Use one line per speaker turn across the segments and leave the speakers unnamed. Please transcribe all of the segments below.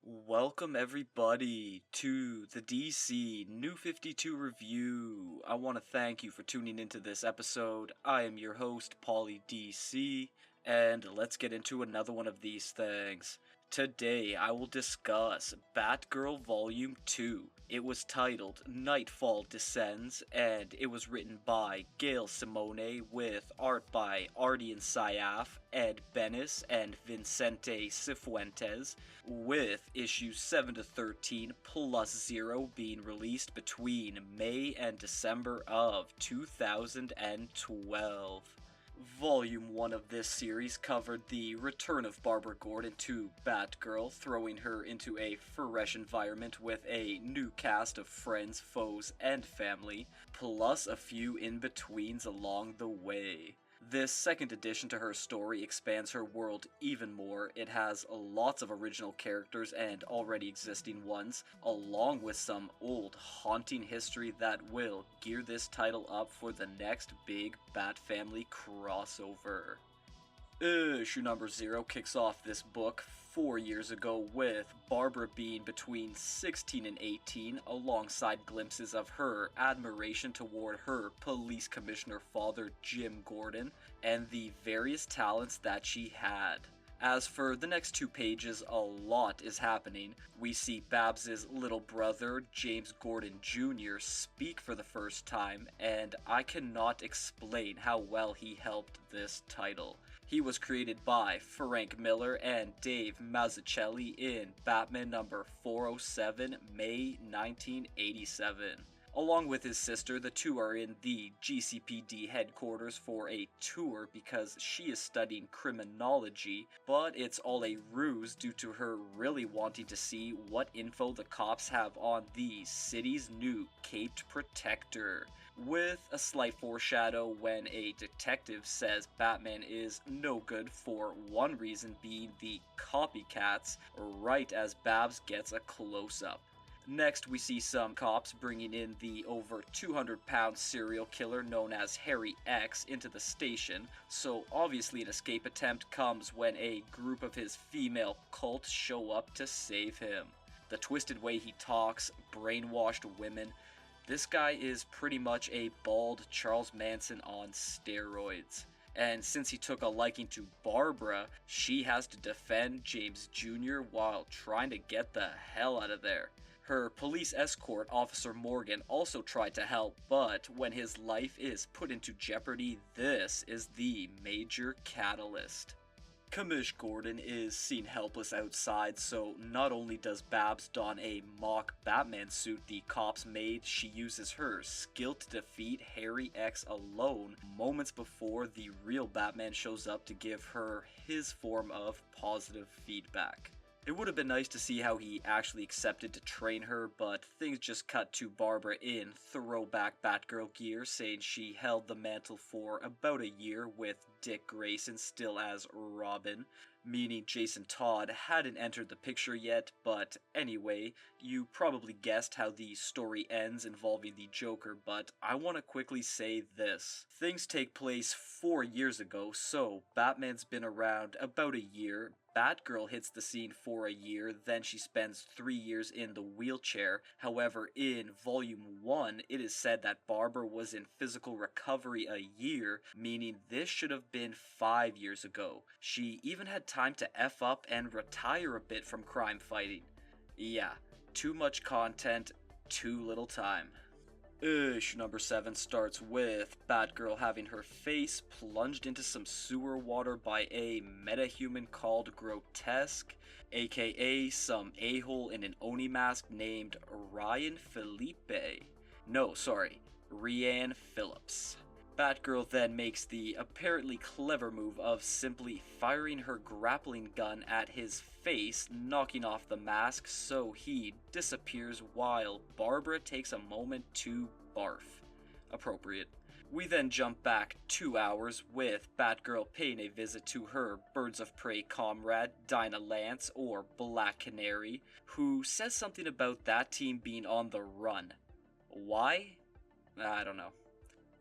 Welcome everybody to the DC New 52 review. I want to thank you for tuning into this episode. I am your host, Pauly DC, and let's get into another one of these things. Today I will discuss Batgirl Vol.2. It was titled Nightfall Descends, and it was written by Gail Simone with art by Ardian Syaf, Ed Benes, and Vincente Cifuentes, with issues 7 to 13 plus 0 being released between May and December of 2012. Volume 1 of this series covered the return of Barbara Gordon to Batgirl, throwing her into a fresh environment with a new cast of friends, foes, and family, plus a few in-betweens along the way. This second addition to her story expands her world even more. It has lots of original characters and already existing ones, along with some old haunting history that will gear this title up for the next big Bat Family crossover. Issue number 0 kicks off this book 4 years ago with Barbara being between 16 and 18, alongside glimpses of her admiration toward her police commissioner father Jim Gordon and the various talents that she had. As for the next 2 pages, a lot is happening. We see Babs' little brother, James Gordon Jr., speak for the first time, and I cannot explain how well he helped this title. He was created by Frank Miller and Dave Mazzucchelli in Batman number 407, May 1987. Along with his sister, the two are in the GCPD headquarters for a tour because she is studying criminology, but it's all a ruse due to her really wanting to see what info the cops have on the city's new caped protector. With a slight foreshadow when a detective says Batman is no good for one reason being the copycats, right as Babs gets a close-up. Next, we see some cops bringing in the over 200-pound serial killer known as Harry X into the station, so obviously an escape attempt comes when a group of his female cults show up to save him. The twisted way he talks, brainwashed women, this guy is pretty much a bald Charles Manson on steroids. And since he took a liking to Barbara, she has to defend James Jr. while trying to get the hell out of there. Her police escort, Officer Morgan, also tried to help, but when his life is put into jeopardy, this is the major catalyst. Commish Gordon is seen helpless outside, so not only does Babs don a mock Batman suit the cops made, she uses her skill to defeat Harry X alone moments before the real Batman shows up to give her his form of positive feedback. It would have been nice to see how he actually accepted to train her, but things just cut to Barbara in throwback Batgirl gear, saying she held the mantle for about a year with Dick Grayson still as Robin, meaning Jason Todd hadn't entered the picture yet, but anyway, you probably guessed how the story ends involving the Joker, but I want to quickly say this. Things take place 4 years ago, so Batman's been around about a year. Batgirl hits the scene for a year, then she spends 3 years in the wheelchair. However, in Volume 1, it is said that Barbara was in physical recovery a year, meaning this should have been 5 years ago. She even had time to F up and retire a bit from crime fighting. Yeah, too much content, too little time. Issue number 7 starts with Batgirl having her face plunged into some sewer water by a metahuman called Grotesque, aka some a-hole in an Oni mask named Ryan Phillips. Batgirl then makes the apparently clever move of simply firing her grappling gun at his face, knocking off the mask so he disappears while Barbara takes a moment to barf. Appropriate. We then jump back 2 hours with Batgirl paying a visit to her Birds of Prey comrade, Dinah Lance, or Black Canary, who says something about that team being on the run. Why? I don't know.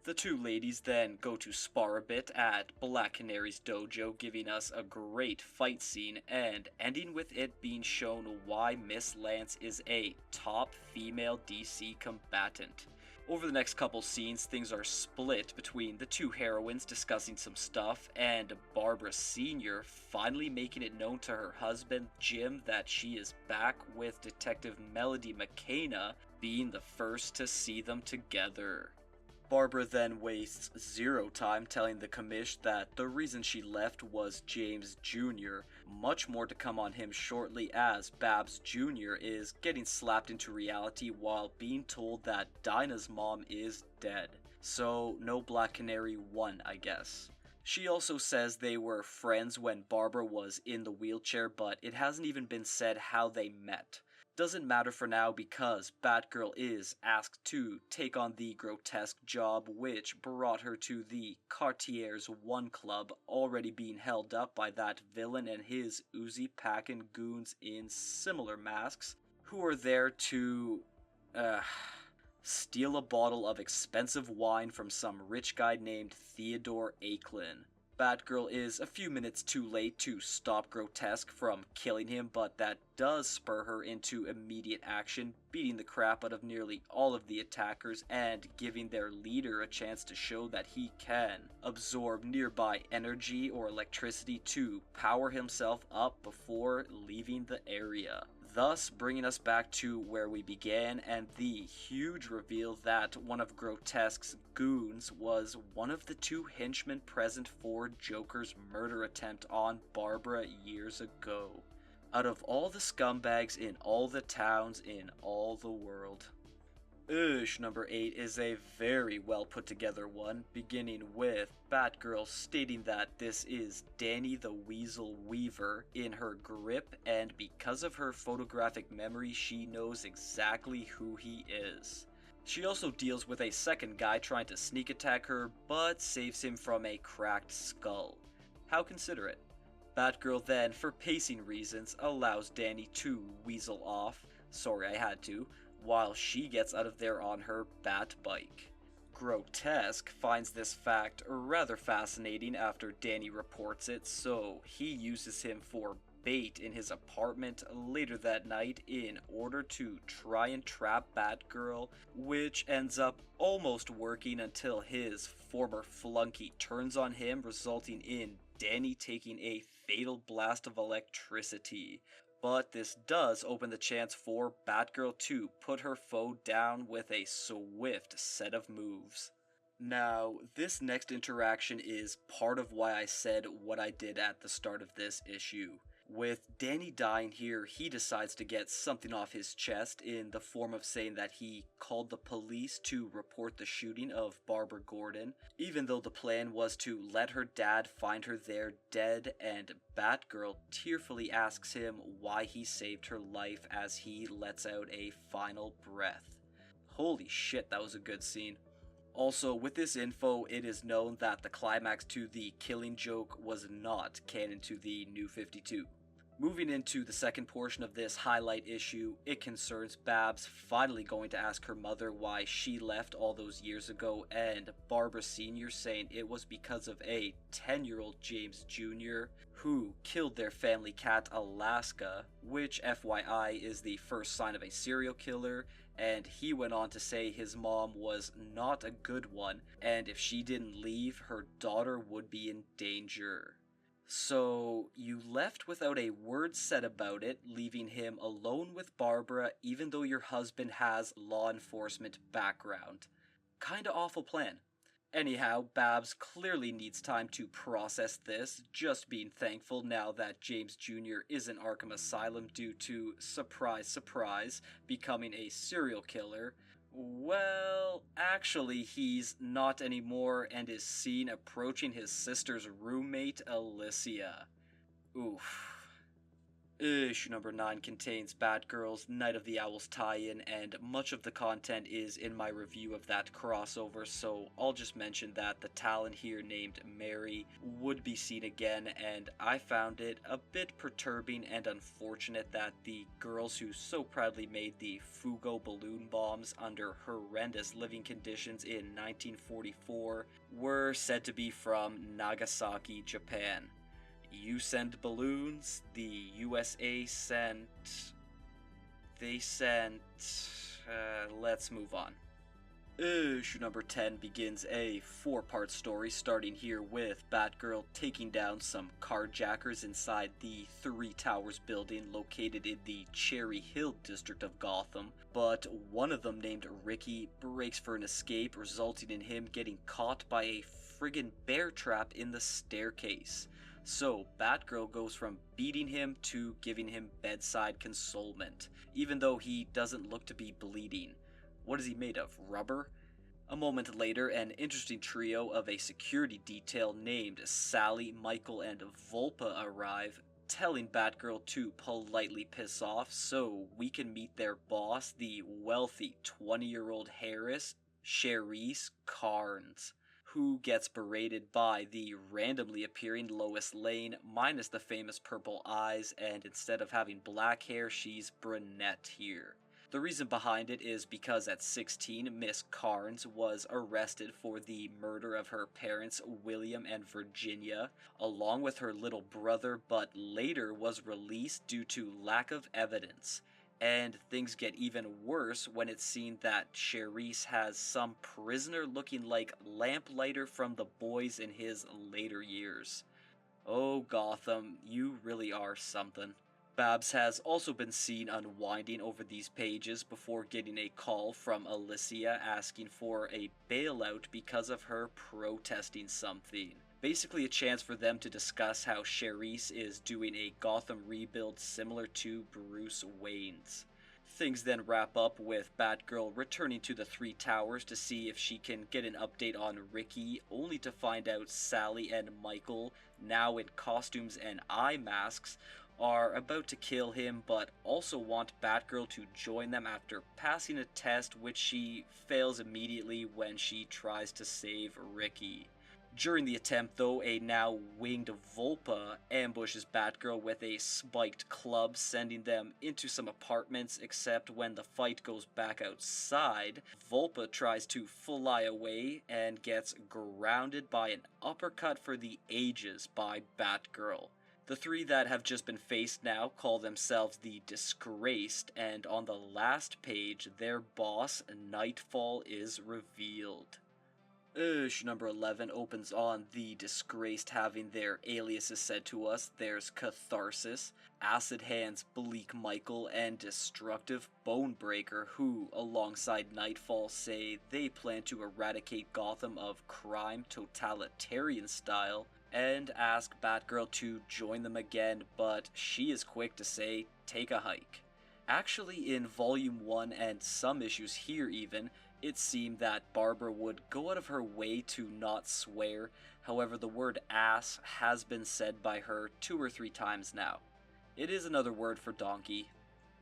The two ladies then go to spar a bit at Black Canary's dojo, giving us a great fight scene and ending with it being shown why Miss Lance is a top female DC combatant. Over the next couple scenes, things are split between the two heroines discussing some stuff, and Barbara Sr. finally making it known to her husband, Jim, that she is back, with Detective Melody McKenna being the first to see them together. Barbara then wastes zero time telling the commish that the reason she left was James Jr. Much more to come on him shortly, as Babs Jr. is getting slapped into reality while being told that Dinah's mom is dead. So no Black Canary 1, I guess. She also says they were friends when Barbara was in the wheelchair, but it hasn't even been said how they met. Doesn't matter for now because Batgirl is asked to take on the grotesque job, which brought her to the Cartier's One Club, already being held up by that villain and his Uzi packin' goons in similar masks, who are there to steal a bottle of expensive wine from some rich guy named Theodore Akelin. Batgirl is a few minutes too late to stop Grotesque from killing him, but that does spur her into immediate action, beating the crap out of nearly all of the attackers and giving their leader a chance to show that he can absorb nearby energy or electricity to power himself up before leaving the area. Thus bringing us back to where we began and the huge reveal that one of Grotesque's goons was one of the two henchmen present for Joker's murder attempt on Barbara years ago. Out of all the scumbags in all the towns in all the world. Number 8 is a very well put together one, beginning with Batgirl stating that this is Danny the Weasel Weaver in her grip, and because of her photographic memory she knows exactly who he is. She also deals with a second guy trying to sneak attack her, but saves him from a cracked skull. How considerate. Batgirl then, for pacing reasons, allows Danny to weasel off, sorry I had to, while she gets out of there on her bat bike. Grotesque finds this fact rather fascinating after Danny reports it, so he uses him for bait in his apartment later that night in order to try and trap Batgirl, which ends up almost working until his former flunky turns on him, resulting in Danny taking a fatal blast of electricity. But this does open the chance for Batgirl to put her foe down with a swift set of moves. Now, this next interaction is part of why I said what I did at the start of this issue. With Danny dying here, he decides to get something off his chest in the form of saying that he called the police to report the shooting of Barbara Gordon, even though the plan was to let her dad find her there dead, and Batgirl tearfully asks him why he saved her life as he lets out a final breath. Holy shit, that was a good scene. Also, with this info, it is known that the climax to the Killing Joke was not canon to the New 52. Moving into the second portion of this highlight issue, it concerns Babs finally going to ask her mother why she left all those years ago, and Barbara Sr. saying it was because of a 10-year-old James Jr. who killed their family cat Alaska, which FYI is the first sign of a serial killer, and he went on to say his mom was not a good one, and if she didn't leave, her daughter would be in danger. So, you left without a word said about it, leaving him alone with Barbara even though your husband has law enforcement background. Kinda awful plan. Anyhow, Babs clearly needs time to process this, just being thankful now that James Jr. is in Arkham Asylum due to, surprise surprise, becoming a serial killer. Well, actually he's not anymore and is seen approaching his sister's roommate, Alicia. Oof. Issue number 9 contains Batgirl's Night of the Owls tie-in, and much of the content is in my review of that crossover, so I'll just mention that the Talon here named Mary would be seen again, and I found it a bit perturbing and unfortunate that the girls who so proudly made the Fugo balloon bombs under horrendous living conditions in 1944 were said to be from Nagasaki, Japan. You send balloons, the USA sent... They sent... let's move on. Issue number 10 begins a 4-part story starting here with Batgirl taking down some carjackers inside the Three Towers building located in the Cherry Hill district of Gotham, but one of them named Ricky breaks for an escape, resulting in him getting caught by a friggin' bear trap in the staircase. So, Batgirl goes from beating him to giving him bedside consolement, even though he doesn't look to be bleeding. What is he made of, rubber? A moment later, an interesting trio of a security detail named Sally, Michael, and Volpa arrive, telling Batgirl to politely piss off so we can meet their boss, the wealthy 20-year-old Harris, Cherise Carnes, who gets berated by the randomly appearing Lois Lane minus the famous purple eyes, and instead of having black hair, she's brunette here. The reason behind it is because at 16, Miss Carnes was arrested for the murder of her parents, William and Virginia, along with her little brother, but later was released due to lack of evidence. And things get even worse when it's seen that Cherise has some prisoner looking like Lamplighter from The Boys in his later years. Oh Gotham, you really are something. Babs has also been seen unwinding over these pages before getting a call from Alicia asking for a bailout because of her protesting something. Basically a chance for them to discuss how Cherise is doing a Gotham rebuild similar to Bruce Wayne's. Things then wrap up with Batgirl returning to the Three Towers to see if she can get an update on Ricky, only to find out Sally and Michael, now in costumes and eye masks, are about to kill him, but also want Batgirl to join them after passing a test which she fails immediately when she tries to save Ricky. During the attempt, though, a now winged Volpa ambushes Batgirl with a spiked club, sending them into some apartments, except when the fight goes back outside, Volpa tries to fly away and gets grounded by an uppercut for the ages by Batgirl. The three that have just been faced now call themselves the Disgraced, and on the last page, their boss, Nightfall, is revealed. Issue number 11 opens on the Disgraced having their aliases said to us. There's Catharsis, Acid Hands Bleak Michael, and Destructive Bonebreaker, who, alongside Nightfall, say they plan to eradicate Gotham of crime totalitarian style, and ask Batgirl to join them again, but she is quick to say, take a hike. Actually, in Volume 1 and some issues here even, it seemed that Barbara would go out of her way to not swear. However, the word ass has been said by her 2 or 3 times now. It is another word for donkey.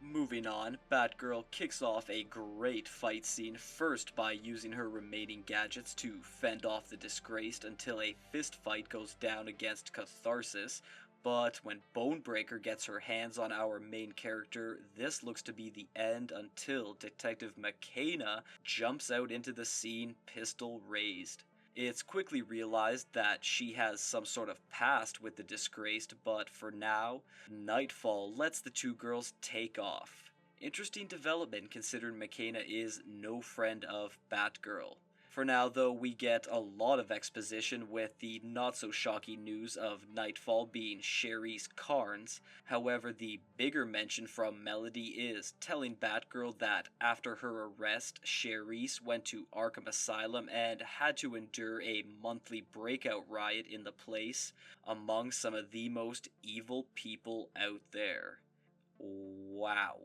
Moving on, Batgirl kicks off a great fight scene, first by using her remaining gadgets to fend off the Disgraced until a fist fight goes down against Catharsis. But when Bonebreaker gets her hands on our main character, this looks to be the end until Detective McKenna jumps out into the scene, pistol raised. It's quickly realized that she has some sort of past with the Disgraced, but for now, Nightfall lets the two girls take off. Interesting development considering McKenna is no friend of Batgirl. For now, though, we get a lot of exposition with the not-so-shocking news of Nightfall being Cherise Carnes. However, the bigger mention from Melody is telling Batgirl that after her arrest, Cherise went to Arkham Asylum and had to endure a monthly breakout riot in the place, among some of the most evil people out there. Wow.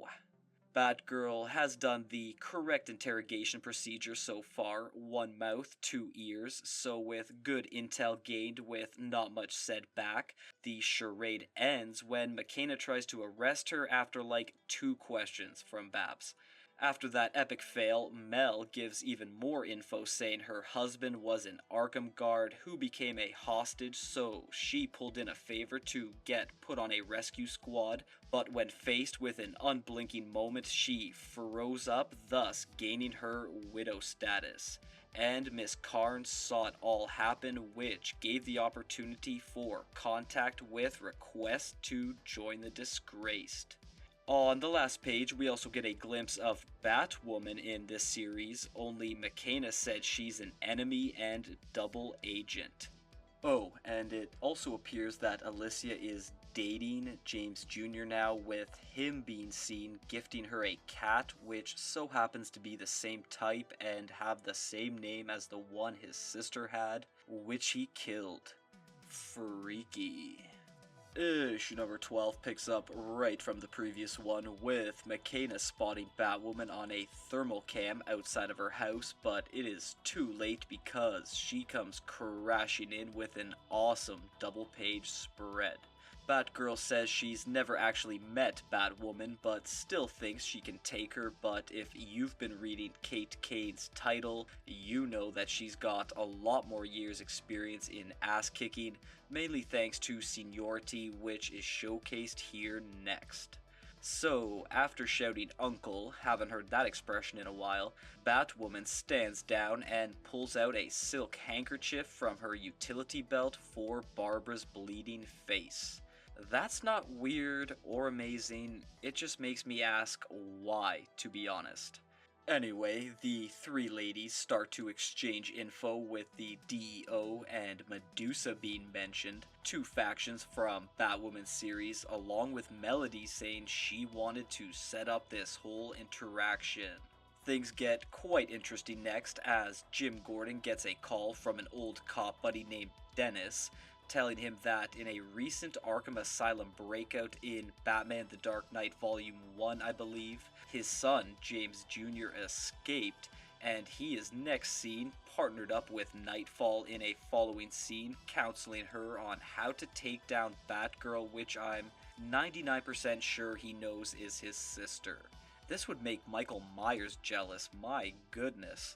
Batgirl has done the correct interrogation procedure so far, one mouth, two ears, so with good intel gained with not much said back, the charade ends when McKenna tries to arrest her after like 2 questions from Babs. After that epic fail, Mel gives even more info saying her husband was an Arkham guard who became a hostage, so she pulled in a favor to get put on a rescue squad, but when faced with an unblinking moment, she froze up, thus gaining her widow status. And Miss Carnes saw it all happen, which gave the opportunity for contact with request to join the disgraced. On the last page, we also get a glimpse of Batwoman in this series, only McKenna said she's an enemy and double agent. Oh, and it also appears that Alicia is dating James Jr. now, with him being seen gifting her a cat, which so happens to be the same type and have the same name as the one his sister had, which he killed. Freaky. Issue number 12 picks up right from the previous one, with McKenna spotting Batwoman on a thermal cam outside of her house, but it is too late because she comes crashing in with an awesome double-page spread. Batgirl says she's never actually met Batwoman, but still thinks she can take her, but if you've been reading Kate Kane's title, you know that she's got a lot more years experience in ass-kicking, mainly thanks to seniority, which is showcased here next. So, after shouting uncle, haven't heard that expression in a while, Batwoman stands down and pulls out a silk handkerchief from her utility belt for Barbara's bleeding face. That's not weird or amazing, it just makes me ask why, to be honest. Anyway, the 3 ladies start to exchange info, with the DEO and Medusa being mentioned, 2 factions from Batwoman's series, along with Melody saying she wanted to set up this whole interaction. Things get quite interesting next as Jim Gordon gets a call from an old cop buddy named Dennis, telling him that in a recent Arkham Asylum breakout in Batman The Dark Knight Vol.1, I believe, his son, James Jr., escaped, and he is next seen partnered up with Nightfall in a following scene, counseling her on how to take down Batgirl, which I'm 99% sure he knows is his sister. This would make Michael Myers jealous, my goodness.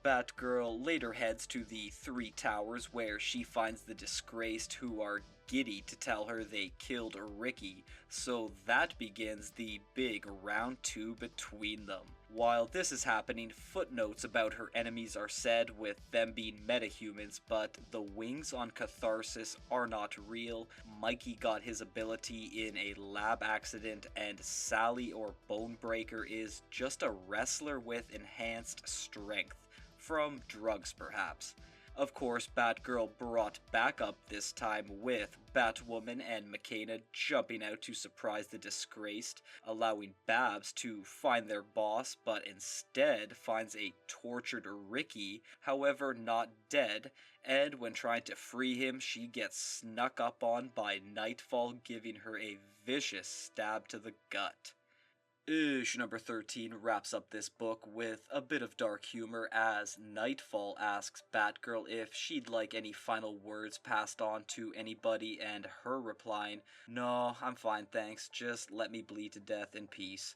Batgirl later heads to the 3 Towers, where she finds the disgraced, who are giddy to tell her they killed Ricky, so that begins the big round 2 between them. While this is happening, footnotes about her enemies are said, with them being metahumans, but the wings on Catharsis are not real. Mikey got his ability in a lab accident, and Sally or Bonebreaker is just a wrestler with enhanced strength. From drugs, perhaps. Of course, Batgirl brought back up this time, with Batwoman and McKenna jumping out to surprise the disgraced, allowing Babs to find their boss, but instead finds a tortured Ricky, however not dead, and when trying to free him, she gets snuck up on by Nightfall, giving her a vicious stab to the gut. Issue number 13 wraps up this book with a bit of dark humor as Nightfall asks Batgirl if she'd like any final words passed on to anybody, and her replying, "No, I'm fine thanks, just let me bleed to death in peace."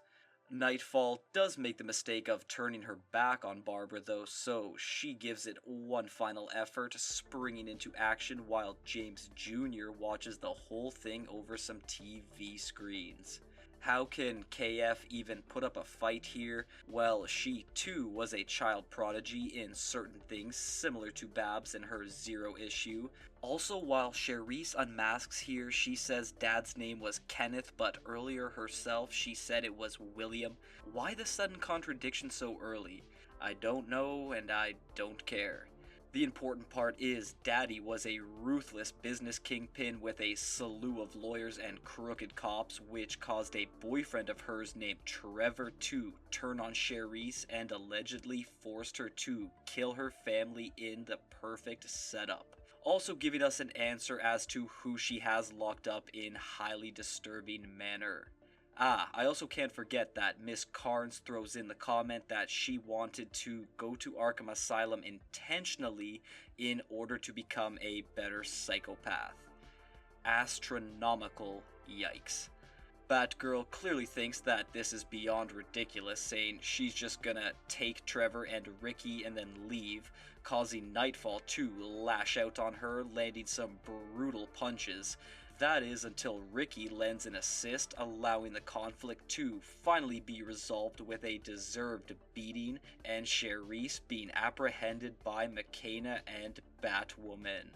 Nightfall does make the mistake of turning her back on Barbara though, so she gives it one final effort, springing into action while James Jr. watches the whole thing over some TV screens. How can KF even put up a fight here? Well, she too was a child prodigy in certain things, similar to Babs in her Zero issue. Also, while Charisse unmasks here, she says Dad's name was Kenneth, but earlier herself she said it was William. Why the sudden contradiction so early? I don't know, and I don't care. The important part is Daddy was a ruthless business kingpin with a slew of lawyers and crooked cops, which caused a boyfriend of hers named Trevor to turn on Charisse and allegedly forced her to kill her family in the perfect setup. Also giving us an answer as to who she has locked up in highly disturbing manner. I also can't forget that Miss Carnes throws in the comment that she wanted to go to Arkham Asylum intentionally in order to become a better psychopath. Astronomical yikes. Batgirl clearly thinks that this is beyond ridiculous, saying she's just gonna take Trevor and Ricky and then leave, causing Nightfall to lash out on her, landing some brutal punches. That is until Ricky lends an assist, allowing the conflict to finally be resolved with a deserved beating, and Charisse being apprehended by McKenna and Batwoman.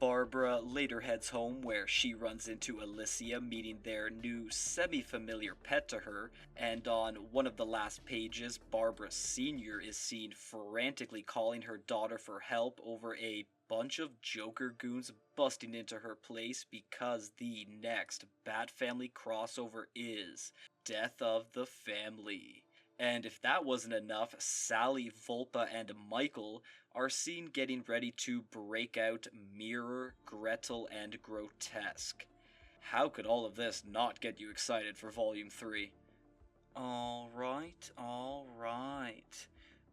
Barbara later heads home where she runs into Alicia, meeting their new semi-familiar pet to her, and on one of the last pages, Barbara Sr. is seen frantically calling her daughter for help over a bunch of Joker goons busting into her place because the next Bat Family crossover is Death of the Family. And if that wasn't enough, Sally, Volpa, and Michael are seen getting ready to break out Mirror, Gretel, and Grotesque. How could all of this not get you excited for Volume 3? Alright.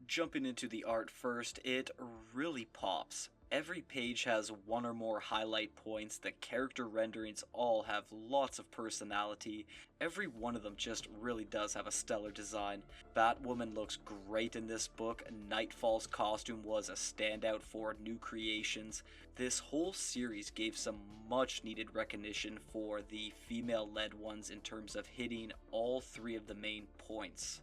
Jumping into the art first, it really pops. Every page has one or more highlight points, the character renderings all have lots of personality, every one of them just really does have a stellar design. Batwoman looks great in this book, Nightfall's costume was a standout for new creations. This whole series gave some much needed recognition for the female-led ones in terms of hitting all three of the main points.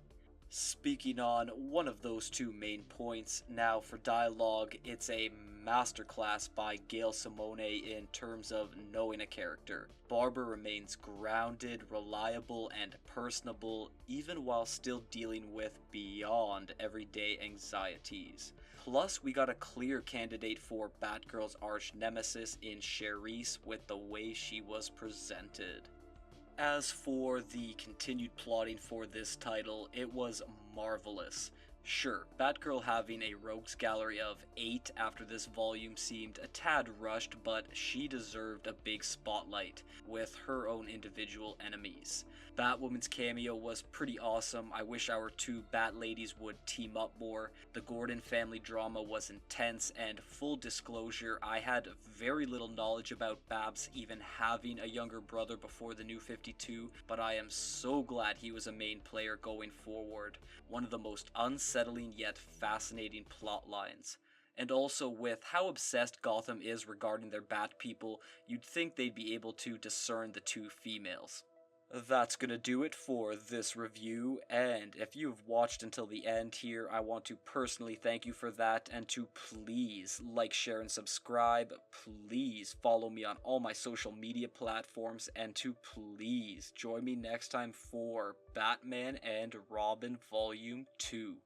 Speaking on one of those two main points, now for dialogue, it's a masterclass by Gail Simone in terms of knowing a character. Barbara remains grounded, reliable, and personable, even while still dealing with beyond everyday anxieties. Plus, we got a clear candidate for Batgirl's arch nemesis in Charisse with the way she was presented. As for the continued plotting for this title, it was marvelous. Sure, Batgirl having a rogues gallery of 8 after this volume seemed a tad rushed, but she deserved a big spotlight with her own individual enemies. Batwoman's cameo was pretty awesome. I wish our two Bat Ladies would team up more. The Gordon family drama was intense, and full disclosure, I had very little knowledge about Babs even having a younger brother before the New 52, but I am so glad he was a main player going forward. One of the most unsettling yet fascinating plot lines. And also, with how obsessed Gotham is regarding their Bat people, you'd think they'd be able to discern the two females. That's gonna do it for this review, and if you've watched until the end here, I want to personally thank you for that, and to please like, share, and subscribe. Please follow me on all my social media platforms, and to please join me next time for Batman and Robin Volume 2.